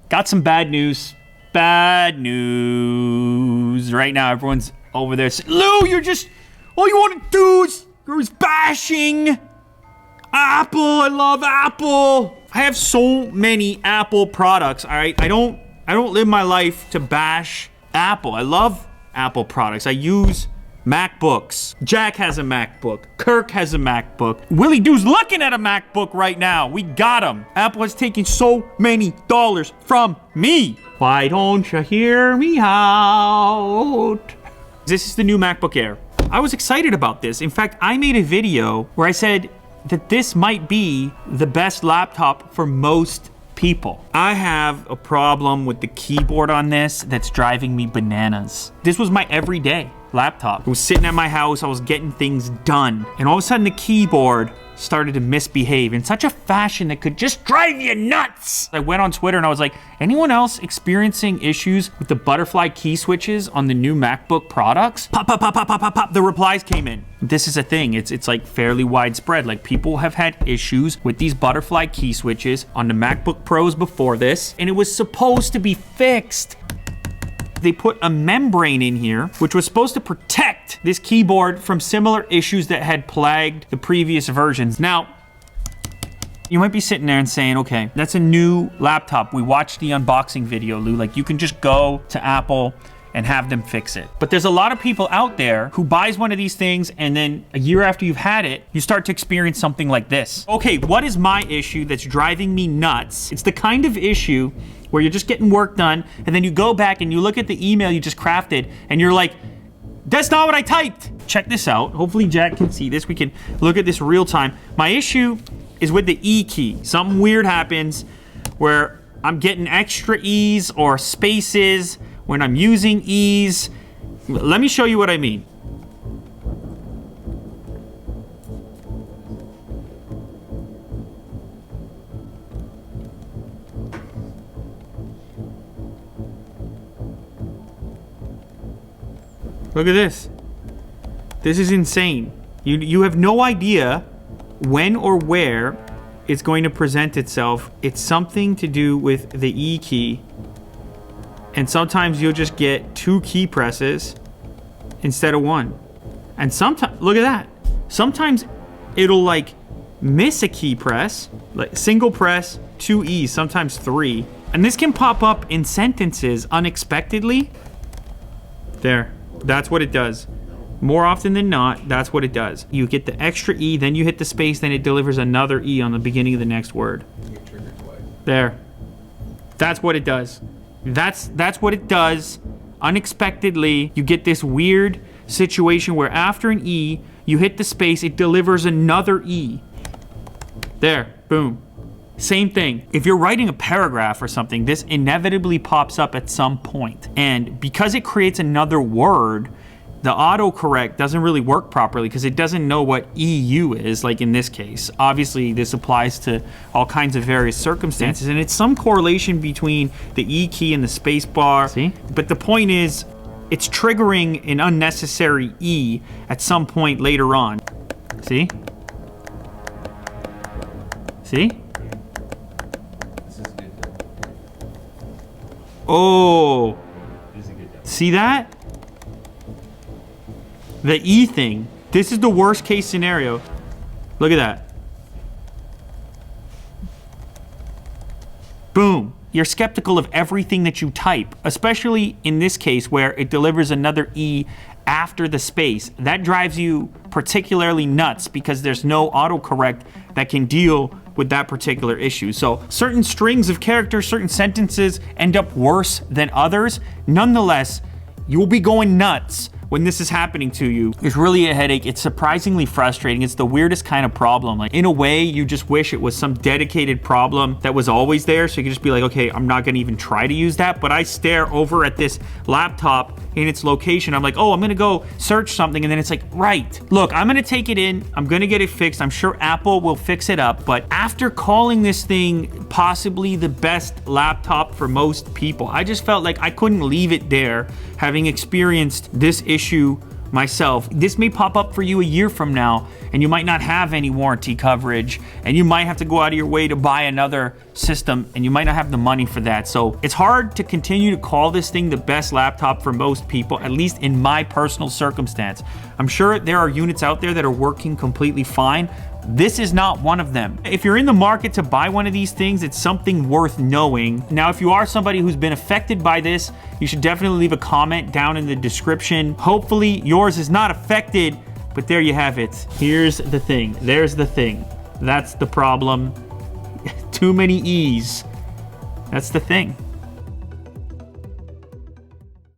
got some bad news. Bad news. Right now, everyone's over there saying, Lou, you're just, all you want to do is, you're just bashing Apple. I love Apple. I have so many Apple products, all right? I don't live my life to bash Apple. I love Apple products. I use MacBooks. Jack has a MacBook. Kirk has a MacBook. Willie Doo's looking at a MacBook right now. We got him. Apple has taken so many dollars from me. Why don't you hear me out? This is the new MacBook Air. I was excited about this. In fact, I made a video where I said that this might be the best laptop for most people. I have a problem with the keyboard on this that's driving me bananas. This was my everyday laptop. I was sitting at my house, I was getting things done, and all of a sudden the keyboard started to misbehave in such a fashion that could just drive you nuts. I went on Twitter and I was like, anyone else experiencing issues with the butterfly key switches on the new MacBook products? Pop, pop, pop, pop, pop, pop, pop. The replies came in. This is a thing. It's like fairly widespread. Like, people have had issues with these butterfly key switches on the MacBook Pros before this, and it was supposed to be fixed. They put a membrane in here, which was supposed to protect this keyboard from similar issues that had plagued the previous versions. Now, you might be sitting there and saying, okay, that's a new laptop. We watched the unboxing video, Lou. Like, you can just go to Apple and have them fix it. But there's a lot of people out there who buys one of these things, and then a year after you've had it, you start to experience something like this. Okay, what is my issue that's driving me nuts? It's the kind of issue where you're just getting work done, and then you go back and you look at the email you just crafted, and you're like, that's not what I typed. Check this out. Hopefully Jack can see this. We can look at this real time. My issue is with the E key. Something weird happens where I'm getting extra E's or spaces when I'm using E's. Let me show you what I mean. Look at this. This is insane. You have no idea when or where it's going to present itself. It's something to do with the E key. And sometimes you'll just get 2 key presses instead of 1. And sometimes, look at that. Sometimes it'll like miss a key press, like single press, 2 E's, sometimes 3. And this can pop up in sentences unexpectedly. There. That's what it does. More often than not, that's what it does. You get the extra E, then you hit the space, then it delivers another E on the beginning of the next word. There. That's what it does. That's what it does. Unexpectedly, you get this weird situation where after an E, you hit the space, it delivers another E. There. Boom. Same thing. If you're writing a paragraph or something, this inevitably pops up at some point. And because it creates another word, the autocorrect doesn't really work properly because it doesn't know what EU is, like in this case. Obviously, this applies to all kinds of various circumstances, and it's some correlation between the E key and the space bar. See? But the point is, it's triggering an unnecessary E at some point later on. See? See? Oh, see that? The E thing. This is the worst case scenario. Look at that. Boom. You're skeptical of everything that you type, especially in this case where it delivers another E after the space. That drives you particularly nuts because there's no autocorrect that can deal with that particular issue. So certain strings of characters, certain sentences end up worse than others. Nonetheless, you'll be going nuts when this is happening to you. It's really a headache. It's surprisingly frustrating. It's the weirdest kind of problem. Like, in a way, you just wish it was some dedicated problem that was always there, so you could just be like, okay, I'm not gonna even try to use that. But I stare over at this laptop in its location. I'm like, oh, I'm gonna go search something, and then it's like, right, look, I'm gonna take it in, I'm gonna get it fixed. I'm sure Apple will fix it up. But after calling this thing possibly the best laptop for most people, I just felt like I couldn't leave it there, having experienced this issue myself, this may pop up for you a year from now, and you might not have any warranty coverage, and you might have to go out of your way to buy another system, and you might not have the money for that. So it's hard to continue to call this thing the best laptop for most people, at least in my personal circumstance. I'm sure there are units out there that are working completely fine. This is not one of them. If you're in the market to buy one of these things, it's something worth knowing. Now, if you are somebody who's been affected by this, you should definitely leave a comment down in the description. Hopefully yours is not affected, but there you have it. Here's the thing. There's the thing. That's the problem. Too many E's. That's the thing.